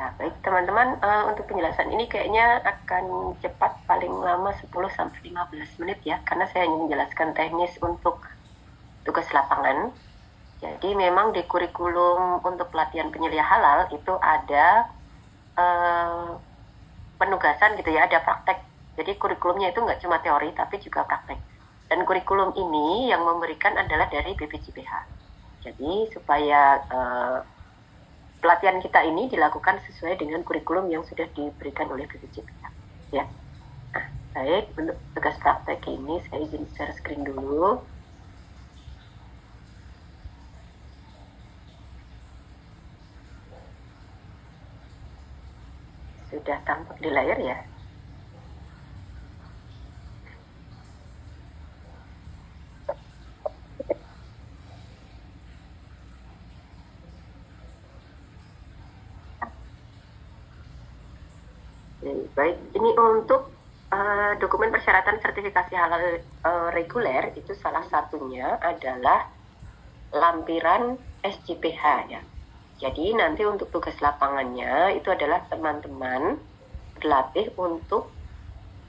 Ya, baik teman-teman, untuk penjelasan ini kayaknya akan cepat, paling lama 10-15 menit ya, karena saya hanya menjelaskan teknis untuk tugas lapangan. Jadi memang di kurikulum untuk pelatihan penyelia halal itu ada penugasan gitu ya, ada praktek. Jadi kurikulumnya itu nggak cuma teori tapi juga praktek. Dan kurikulum ini yang memberikan adalah dari BPJPH. Jadi supaya pelatihan kita ini dilakukan sesuai dengan kurikulum yang sudah diberikan oleh BPJPH. Ya. Nah, baik, untuk tugas praktek ini saya izin share screen dulu. Sudah tampak di layar ya. Baik, ini untuk dokumen persyaratan sertifikasi halal reguler itu salah satunya adalah lampiran SJPH ya. Jadi nanti untuk tugas lapangannya itu adalah teman-teman berlatih untuk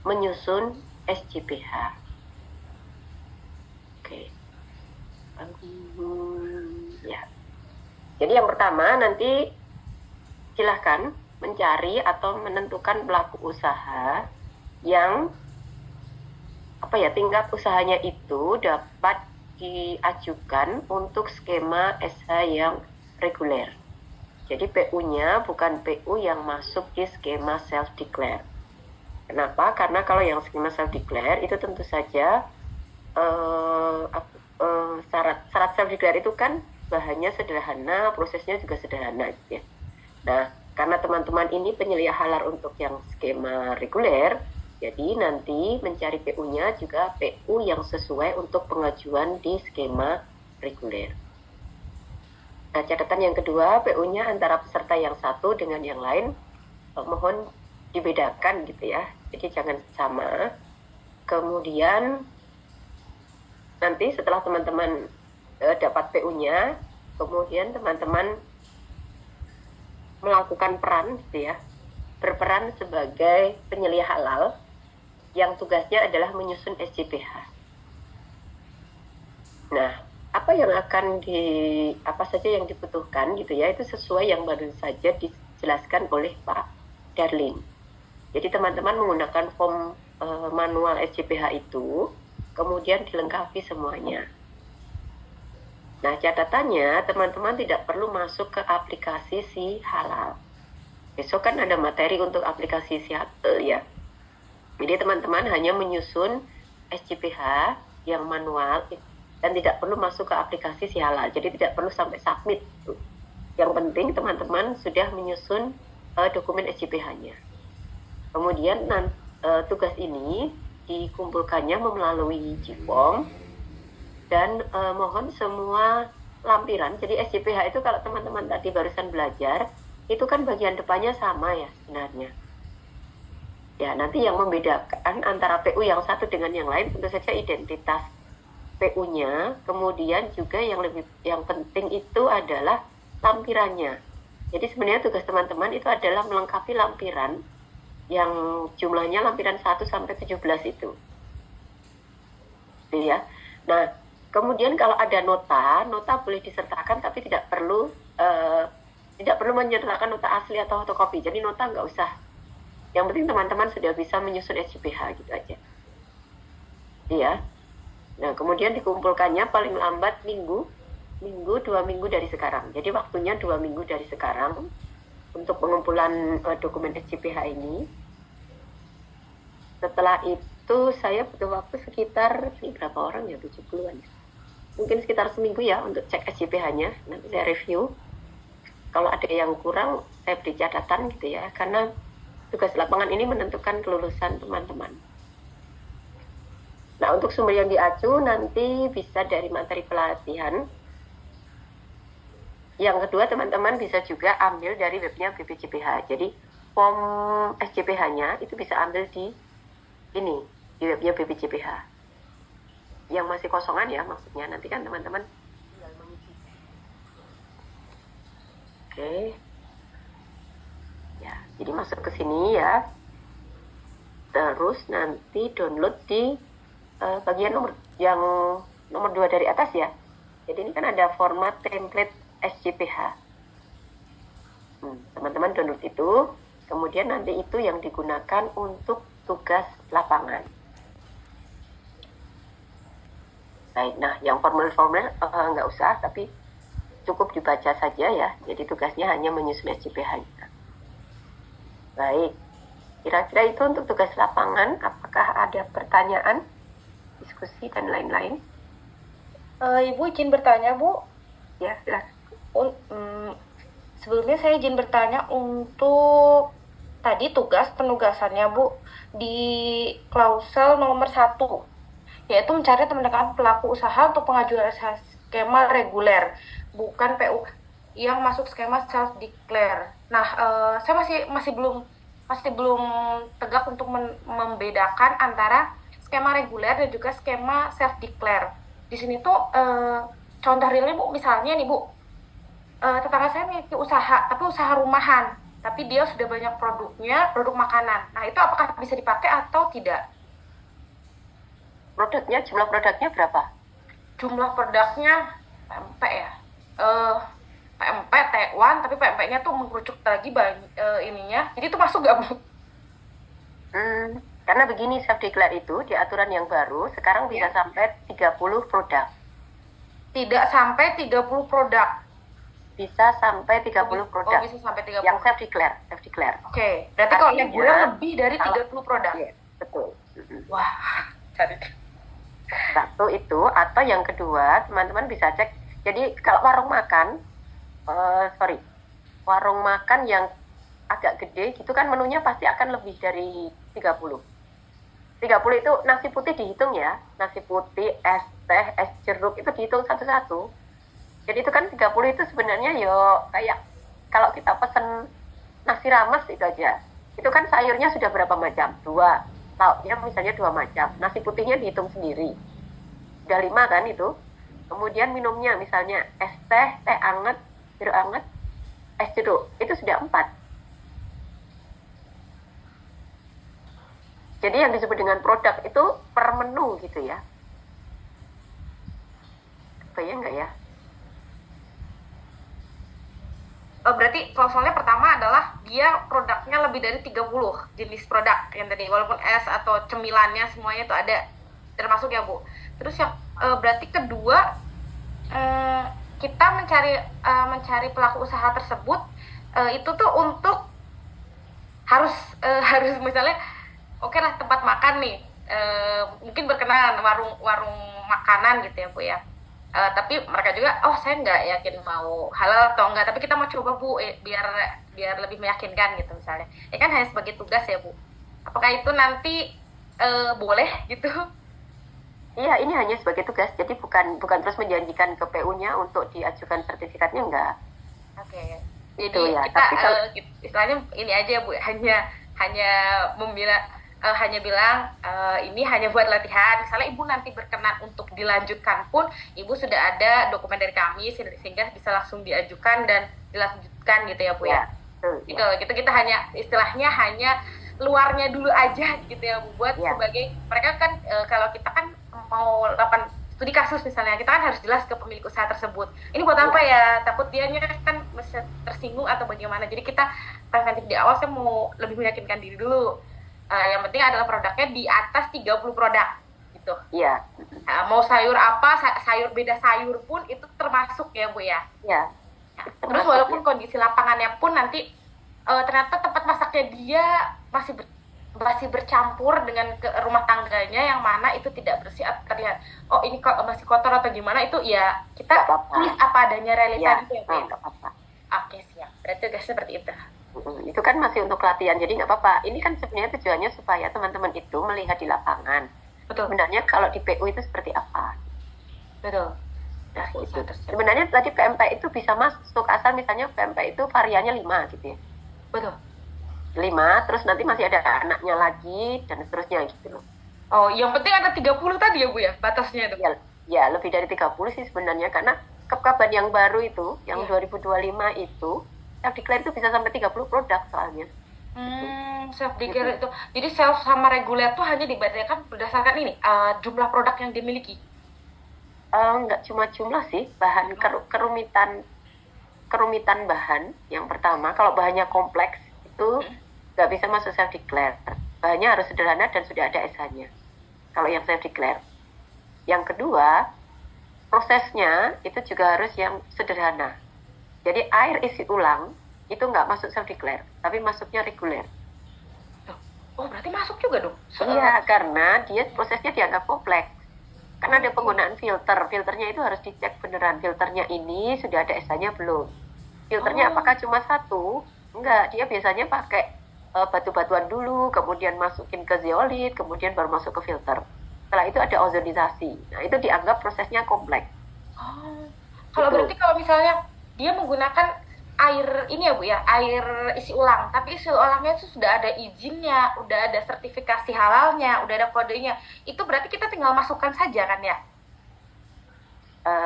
menyusun SJPH. Oke. Ya. Jadi yang pertama nanti silahkan mencari atau menentukan pelaku usaha yang tingkat usahanya itu dapat diajukan untuk skema SH yang reguler. Jadi PU-nya bukan PU yang masuk di skema self-declare. Kenapa? Karena kalau yang skema self-declare itu tentu saja syarat self-declare itu kan bahannya sederhana, prosesnya juga sederhana gitu ya. Nah, karena teman-teman ini penyelia halal untuk yang skema reguler, jadi nanti mencari PU-nya juga PU yang sesuai untuk pengajuan di skema reguler. Nah, catatan yang kedua, PU-nya antara peserta yang satu dengan yang lain mohon dibedakan gitu ya. Jadi jangan sama. Kemudian nanti setelah teman-teman dapat PU-nya, kemudian teman-teman melakukan peran gitu ya, berperan sebagai penyelia halal yang tugasnya adalah menyusun SJPH. Nah, apa saja yang dibutuhkan gitu ya, itu sesuai yang baru saja dijelaskan oleh Pak Darlin. Jadi teman-teman menggunakan form manual SJPH itu, kemudian dilengkapi semuanya. Nah, catatannya teman-teman tidak perlu masuk ke aplikasi si halal. Besok kan ada materi untuk aplikasi si halal ya. Jadi teman-teman hanya menyusun SJPH yang manual dan tidak perlu masuk ke aplikasi si halal. Jadi tidak perlu sampai submit. Yang penting teman-teman sudah menyusun dokumen SJPH-nya. Kemudian tugas ini dikumpulkannya melalui JIPOM. Dan mohon semua lampiran, jadi SJPH itu kalau teman-teman tadi barusan belajar, itu kan bagian depannya sama ya sebenarnya. Ya, nanti yang membedakan antara PU yang satu dengan yang lain tentu saja identitas PU-nya, kemudian juga yang penting itu adalah lampirannya. Jadi sebenarnya tugas teman-teman itu adalah melengkapi lampiran yang jumlahnya lampiran 1 sampai 17 itu. Ya. Nah, kemudian kalau ada nota boleh disertakan tapi tidak perlu menyertakan nota asli atau fotokopi. Jadi nota nggak usah. Yang penting teman-teman sudah bisa menyusun SJPH gitu aja. Iya. Nah, kemudian dikumpulkannya paling lambat 2 minggu dari sekarang. Jadi waktunya 2 minggu dari sekarang untuk pengumpulan dokumen SJPH ini. Setelah itu saya butuh waktu sekitar berapa orang ya, 70-an. Mungkin sekitar seminggu ya untuk cek SJPH-nya. Nanti saya review. Kalau ada yang kurang, saya beri catatan gitu ya. Karena tugas lapangan ini menentukan kelulusan teman-teman. Nah, untuk sumber yang diacu nanti bisa dari materi pelatihan. Yang kedua, teman-teman bisa juga ambil dari webnya BPJPH. Jadi, form SJPH-nya itu bisa ambil di webnya BPJPH. Yang masih kosongan ya maksudnya, nanti kan teman-teman tinggal mengisi. Oke. Jadi masuk ke sini ya. Terus nanti download di bagian nomor 2 dari atas ya. Jadi ini kan ada format template SJPH. Teman-teman download itu, kemudian nanti itu yang digunakan untuk tugas lapangan. Baik, nah yang formulir-formulir nggak usah, tapi cukup dibaca saja ya. Jadi tugasnya hanya menyusun SJPH-nya. Baik, kira-kira itu untuk tugas lapangan. Apakah ada pertanyaan, diskusi, dan lain-lain? Ibu izin bertanya, Bu. Ya, silakan. Sebelumnya saya izin bertanya untuk tadi tugas penugasannya, Bu, di klausel nomor 1, yaitu mencari teman-teman pelaku usaha untuk pengajuan skema reguler, bukan PU yang masuk skema self declare. Nah, saya masih belum tegak untuk membedakan antara skema reguler dan juga skema self declare. Di sini tuh contoh realnya, Bu, misalnya nih, Bu, tetangga saya memiliki usaha, tapi usaha rumahan, tapi dia sudah banyak produknya, produk makanan. Nah, itu apakah bisa dipakai atau tidak? Jumlah produknya berapa? Jumlah produknya PMP ya. PMP T1, tapi PMP-nya tuh mengerucut lagi ininya. Jadi itu masuk nggak, Bu? Karena begini, self declare itu di aturan yang baru sekarang bisa sampai 30 produk. Tidak sampai 30 produk. Bisa sampai 30 produk. Oh, bisa sampai 30. Yang self declare. Oke. Berarti kalau reguler lebih dari 30 produk. Iya, betul. Wah, cari. Satu itu, atau yang kedua, teman-teman bisa cek. Jadi kalau warung makan yang agak gede gitu kan, menunya pasti akan lebih dari 30 itu nasi putih dihitung ya. Nasi putih, es teh, es jeruk itu dihitung satu-satu. Jadi itu kan 30 itu sebenarnya kayak kalau kita pesen nasi rames itu aja. Itu kan sayurnya sudah berapa macam? 2. Lauknya misalnya 2 macam. Nasi putihnya dihitung sendiri. Udah 5 kan itu. Kemudian minumnya misalnya es teh, teh anget, jeruk anget, es jeruk. Itu sudah 4. Jadi yang disebut dengan produk itu per menu gitu ya. Bayang nggak ya? Berarti klausulnya pertama adalah dia produknya lebih dari 30 jenis produk yang tadi, walaupun es atau cemilannya semuanya itu ada termasuk ya, Bu. Terus yang berarti kedua, kita mencari pelaku usaha tersebut itu tuh untuk harus misalnya oke lah, tempat makan nih, mungkin berkenalan warung makanan gitu ya, Bu ya. Tapi mereka juga, saya nggak yakin mau halal atau enggak, tapi kita mau coba, Bu, biar lebih meyakinkan gitu misalnya. Ya kan hanya sebagai tugas ya, Bu. Apakah itu nanti boleh gitu? Iya, ini hanya sebagai tugas, jadi bukan terus menjanjikan ke PU-nya untuk diajukan sertifikatnya, enggak. Oke. Jadi Itu ya. Kita istilahnya ini aja ya, Bu, hanya hanya bilang ini hanya buat latihan. Misalnya Ibu nanti berkenan untuk dilanjutkan pun, Ibu sudah ada dokumen dari kami sehingga bisa langsung diajukan dan dilanjutkan gitu ya, Bu ya. Gitu kita hanya istilahnya hanya luarnya dulu aja gitu ya, Bu, buat sebagai mereka kan kalau kita kan mau lakukan studi kasus misalnya, kita kan harus jelas ke pemilik usaha tersebut. Ini buat apa ya? Takut dianya kan bisa tersinggung atau bagaimana. Jadi kita preventif di awal, saya mau lebih meyakinkan diri dulu. Yang penting adalah produknya di atas 30 produk gitu. Iya. Mau sayur apa, sayur beda sayur pun itu termasuk ya, Bu ya. Iya. Terus walaupun kondisi lapangannya pun nanti ternyata tempat masaknya dia masih bercampur dengan rumah tangganya yang mana itu tidak bersih atau terlihat ini kok masih kotor atau gimana, itu ya kita tulis apa adanya relevan itu ya, Bu. Oke, siap. Berarti tugasnya seperti itu. Itu kan masih untuk latihan, jadi nggak apa-apa. Ini kan sebenarnya tujuannya supaya teman-teman itu melihat di lapangan. Betul. Sebenarnya kalau di PU itu seperti apa. Betul. Nah, gitu. Sebenarnya tadi PMP itu bisa masuk asal misalnya PMP itu variannya 5 gitu ya. Betul. 5, terus nanti masih ada anaknya lagi dan seterusnya gitu loh. Oh, yang penting ada 30 tadi ya, Bu ya, batasnya itu. Ya, lebih dari 30 sih sebenarnya, karena Kepkaban yang baru itu, yang 2025 itu, self declare itu bisa sampai 30 produk soalnya. Self Gitu. declare itu. Jadi self sama reguler tuh hanya dibedakan berdasarkan ini jumlah produk yang dimiliki. Nggak cuma jumlah sih, bahan kerumitan kerumitan bahan. Yang pertama, kalau bahannya kompleks itu nggak bisa masuk self declare. Bahannya harus sederhana dan sudah ada SH-nya. Kalau yang self declare. Yang kedua, prosesnya itu juga harus yang sederhana. Jadi air isi ulang itu nggak masuk self declare, tapi masuknya reguler. Oh, berarti masuk juga dong. Iya, karena dia prosesnya dianggap kompleks. Karena ada penggunaan filter. Filternya itu harus dicek beneran. Filternya ini sudah ada SH-nya belum? Filternya apakah cuma satu? Enggak, dia biasanya pakai batu-batuan dulu, kemudian masukin ke zeolit, kemudian baru masuk ke filter. Setelah itu ada ozonisasi. Nah, itu dianggap prosesnya kompleks. Kalau Gitu. berarti kalau misalnya dia menggunakan air ini ya Bu ya, air isi ulang, tapi isi ulangnya itu sudah ada izinnya, udah ada sertifikasi halalnya, udah ada kodenya. Itu berarti kita tinggal masukkan saja kan ya?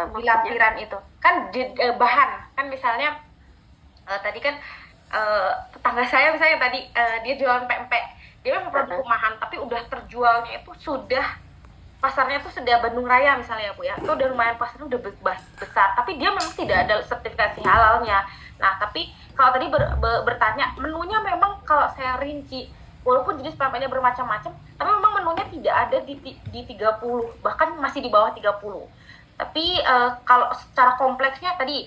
Di lampiran itu. Kan bahan, kan misalnya tadi kan tetangga saya misalnya tadi dia jualan pempek. Dia memang produk rumahan, tapi udah terjualnya itu sudah pasarnya itu sudah Bandung Raya misalnya Bu ya, itu udah lumayan pasarnya udah besar, tapi dia memang tidak ada sertifikasi halalnya. Nah tapi kalau tadi bertanya menunya, memang kalau saya rinci, walaupun jenis pempeknya bermacam-macam, tapi memang menunya tidak ada di 30, bahkan masih di bawah 30. Tapi kalau secara kompleksnya tadi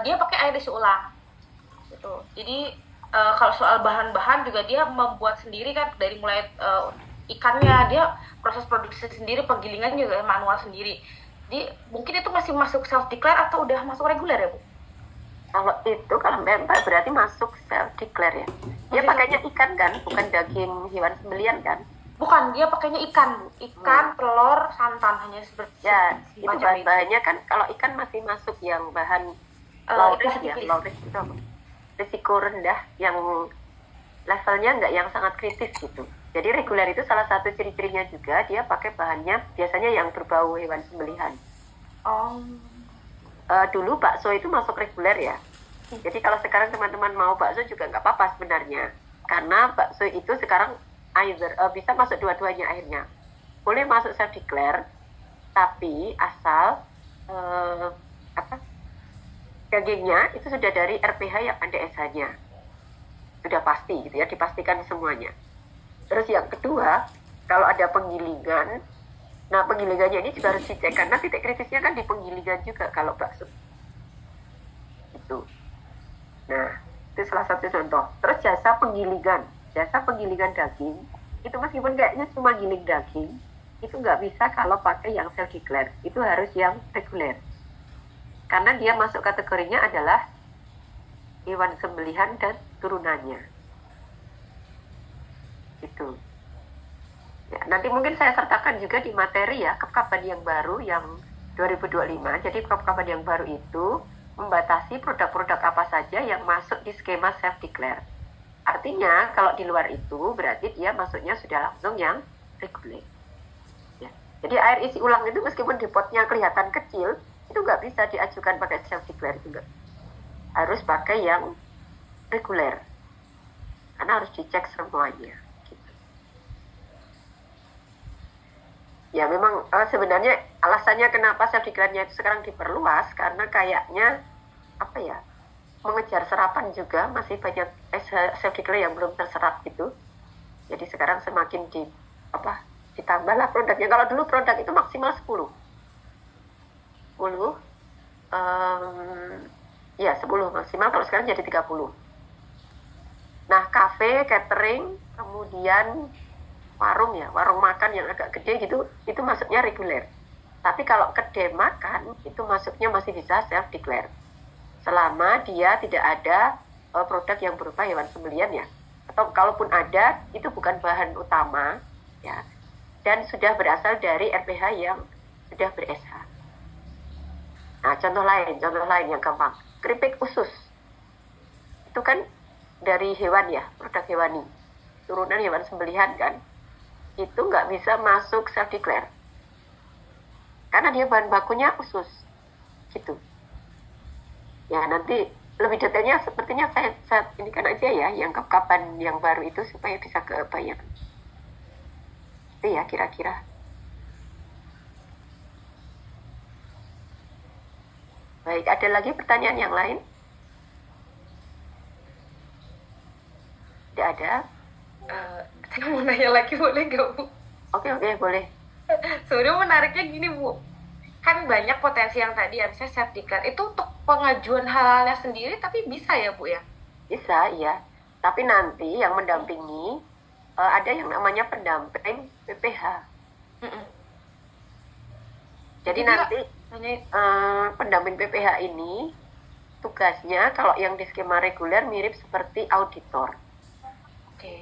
dia pakai air isi ulang gitu. Jadi kalau soal bahan-bahan juga dia membuat sendiri kan, dari mulai ikannya dia proses produksi sendiri, penggilingan juga manual sendiri. Jadi mungkin itu masih masuk self declare atau udah masuk reguler ya Bu? Kalau pempek berarti masuk self declare ya. Dia pakainya ikan kan, bukan daging hewan sembelian kan? Bukan, dia pakainya ikan Bu. Ikan, telur, santan, hanya seperti Ya, itu bahan-bahannya kan. Kalau ikan masih masuk yang bahan low risk ya, low risk itu apa? Risiko rendah, yang levelnya nggak yang sangat kritis gitu. Jadi reguler itu salah satu ciri-cirinya juga dia pakai bahannya biasanya yang berbau hewan sembelihan. Dulu bakso itu masuk reguler ya. Jadi kalau sekarang teman-teman mau bakso juga nggak apa-apa sebenarnya. Karena bakso itu sekarang bisa masuk dua-duanya akhirnya. Boleh masuk self declare, tapi asal dagingnya itu sudah dari RPH yang ada SH-nya. Sudah pasti gitu ya, dipastikan semuanya. Terus yang kedua, kalau ada penggilingan, nah penggilingannya ini juga harus dicek, karena titik kritisnya kan di penggilingan juga kalau bakso. Itu. Nah, itu salah satu contoh. Terus jasa penggilingan daging, itu meskipun kayaknya cuma giling daging, itu nggak bisa kalau pakai yang self declare, itu harus yang reguler. Karena dia masuk kategorinya adalah hewan sembelihan dan turunannya. Itu. Ya, nanti mungkin saya sertakan juga di materi ya, KEPKABAN yang baru yang 2025. Jadi KEPKABAN yang baru itu membatasi produk-produk apa saja yang masuk di skema self declare. Artinya kalau di luar itu berarti dia masuknya sudah langsung yang reguler. Ya. Jadi air isi ulang itu meskipun di potnya kelihatan kecil, itu nggak bisa diajukan pakai self declare juga. Harus pakai yang reguler. Karena harus dicek semuanya. Ya memang sebenarnya alasannya kenapa self declare-nya itu sekarang diperluas karena kayaknya mengejar serapan juga masih banyak self declare yang belum terserap gitu. Jadi sekarang semakin ditambahlah produknya. Kalau dulu produk itu maksimal 10 maksimal, kalau sekarang jadi 30. Nah kafe, catering, kemudian warung makan yang agak gede gitu, itu masuknya reguler. Tapi kalau kedai makan itu masuknya masih bisa self declare selama dia tidak ada produk yang berupa hewan sembelian ya, atau kalaupun ada itu bukan bahan utama ya, dan sudah berasal dari RPH yang sudah ber-SH. Nah contoh lain yang gampang, keripik usus itu kan dari hewan ya, produk hewani, turunan hewan sembelihan kan, itu nggak bisa masuk self declare karena dia bahan bakunya usus gitu ya. Nanti lebih detailnya sepertinya saya ini kan aja ya yang kapan yang baru itu supaya bisa kebayang. Itu ya kira-kira. Baik, ada lagi pertanyaan yang lain? Tidak ada? Saya mau nanya lagi boleh nggak Bu? Oke, boleh. Sebenarnya menariknya gini Bu, kan banyak potensi yang tadi ya, misalnya sertifikat itu untuk pengajuan halalnya sendiri, tapi bisa ya Bu ya? Bisa, iya. Tapi nanti yang mendampingi ada yang namanya pendamping PPH. Mm-mm. Jadi Jadi nanti hanya pendamping PPH ini tugasnya kalau yang di skema reguler mirip seperti auditor. oke.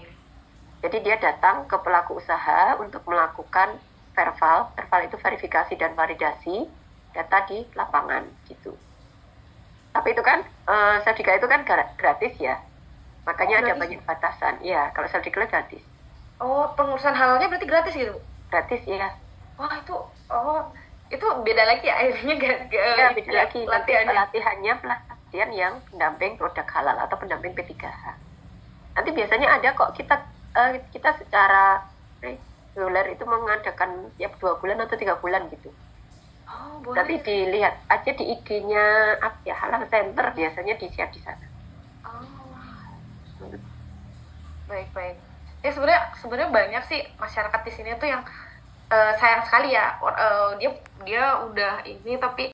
Jadi dia datang ke pelaku usaha untuk melakukan verval. Verval itu verifikasi dan validasi data di lapangan gitu. Tapi itu kan sertifikat itu kan gratis ya. Makanya ada Gratis. banyak batasan. Iya, kalau sertifikat gratis. Oh, pengurusan halalnya berarti gratis gitu Bu? Gratis ya. Wah itu beda lagi ya akhirnya Ya, beda lagi. Nanti pelatihannya. pelatihan yang pendamping produk halal atau pendamping P3H. Nanti biasanya ada kok kita secara reguler itu mengadakan tiap 2 bulan atau 3 bulan gitu. Oh, boleh. Tapi dilihat aja di IG-nya apa ya, Halal Center biasanya di-share di sana. Oh, baik. Ya sebenarnya banyak sih masyarakat di sini tuh yang sayang sekali ya, dia udah ini tapi